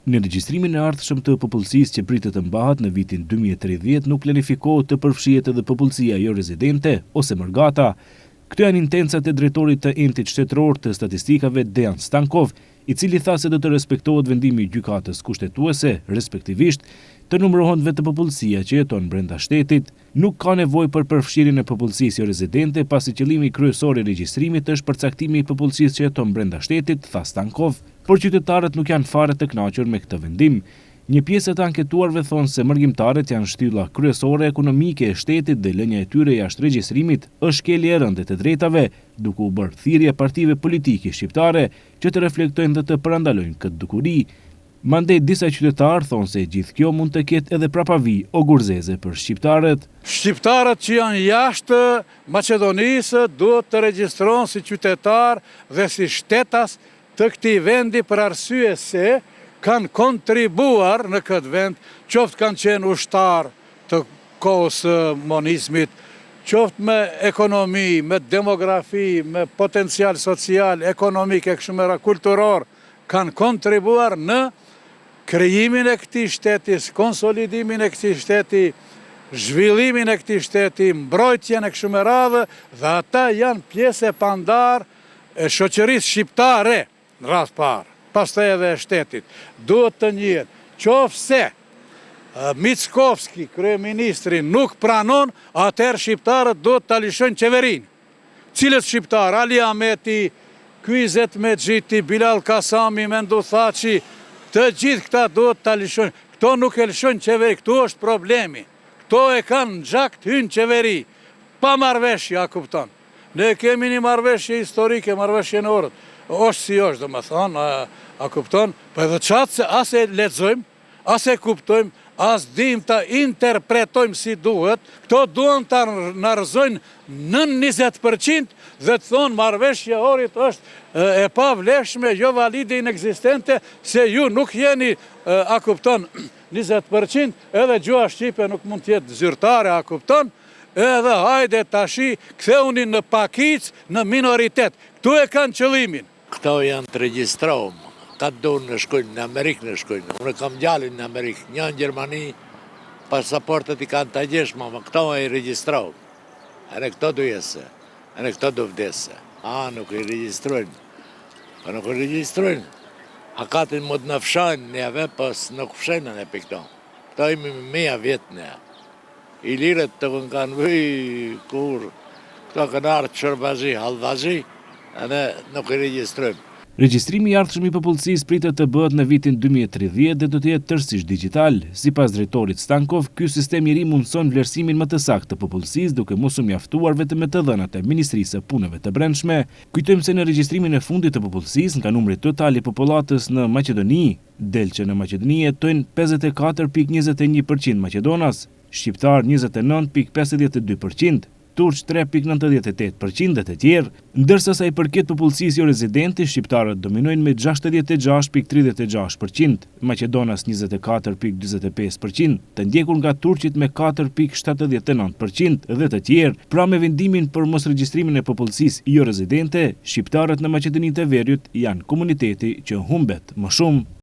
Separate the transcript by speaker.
Speaker 1: Në regjistrimin e ardhshëm të popullsisë që pritet të mbahet në vitin 2030 nuk planifikohet të përfshihet edhe popullsia jo rezidente ose mërgata. Këto janë intencat e drejtorit të entit shtetëror të statistikave Dejan Stankov, i cili tha se do të respektohet vendimi i gjykatës kushtetuese, respektivisht të numërohen vetë popullsia që jeton brenda shtetit. Nuk ka nevojë për përfshirjen e popullsisë jo rezidente, pasi qëllimi kryesor i regjistrimit është përcaktimi i popullsisë që jeton brenda shtetit, tha Stankov, por qytetarët nuk janë fare të kënaqur me këtë vendim. Një pjesë e të anketuarve thonë se mërgjimtarët janë shtylla kryesore ekonomike e shtetit dhe lënia e tyre jashtë regjistrimit është shkelje e rënde të drejtave, duke u bërë thirrje partive politike shqiptare që të reflektojnë dhe të parandalojnë këtë dukuri. Mandej disa qytetarë thonë se gjithë kjo mund të ketë edhe prapavi o gurzeze për shqiptarët.
Speaker 2: Shqiptarët që janë jashtë Maqedonisë duhet të regjistrohen si qytetar dhe si shtetas të këtij vendi për arsye se kanë kontribuar në këtë vend, qoftë kanë qenë ushtar të kohës monizmit, qoftë me ekonomi, me demografi, me potencial social, ekonomik e kështu kulturor, kanë kontribuar në krijimin e këtij shteti, konsolidimin e këtij shteti, zhvillimin e këtij shteti, mbrojtjen e kështu me radhë, dhe ata janë pjesë e pandar e shoqërisë shqiptare në rast parë. Pastaj edhe e shtetit. Duhet të njihet, qofse Mickovski, kryeministri, nuk pranon, atëherë shqiptarët duhet ta lëshojnë qeverinë. Cilët shqiptarë? Ali Ahmeti, Kyizet Mexhiti, Bilal Kasami, Mendu Thaçi, të gjithë këta duhet ta lëshojnë. Këto nuk e lëshojnë qeveri, këtu është problemi. Këto e kanë në gjak të hynë qeveri, pa marrëveshje, a kupton. Ne kemi një marrëveshje historike, marrëveshje në orët. Është si është, do më thonë, a kupton, për edhe qatë se as e lexojmë, as e kuptojmë, as dim të interpretojmë si duhet, këto duhen të narëzojnë nën 20% dhe të thonë marrëveshja orit është e pavlefshme, jo valide, inexistente, se ju nuk jeni, a kupton, 20%, edhe gjua shqipe nuk mund tjetë zyrtare, a kupton, edhe hajde tashi ktheuni në pakic, në minoritet. Këtu e kanë qëllimin.
Speaker 3: Këto janë të regjistruar, ka donë në shkojnë, në Amerikë në shkojnë. Unë kam djalin në Amerikë, një në Gjermani, pasaportet i kanë të gjeshma, më këto e i regjistruar. Ene këto du jese, ene këto du vdese. Nuk i regjistrojnë. Nuk i regjistrojnë. A katin më të në fshajnë njeve, pas nuk fshajnë në për këto. Këto i meja vjetë një. I liret të kanë vëj kur këto kanë artë shërbazi, halvazi, ene nuk i regjistrojnë.
Speaker 1: Regjistrimi i ardhshëm i popullsisë pritet të bëhet në vitin 2030 dhe do të jetë tërësisht digjital. Sipas drejtorit Stankov, ky sistem i ri mundson vlerësimin më të saktë të popullsisë, duke mos u mjaftuar vetëm me të dhënat e Ministrisë së Punëve të Brendshme. Kujtojmë se në regjistrimin e fundit të popullsisë, nga numri total i popullatës në Maqedoni, del që në Maqedoni jetojnë 54.21% maqedonas, shqiptar 29.52%, turq 3.98% dhe të tjerë, ndërsa sa i përket popullsisë jo rezidente, shqiptarët dominojnë me 66.36%, maqedonas 24.45%, të ndjekur nga turqit me 4.79% dhe të tjerë. Pra me vendimin për mos regjistrimin e popullsisë jo rezidente, shqiptarët në Maqedoninë të Veriut janë komuniteti që humbet më shumë.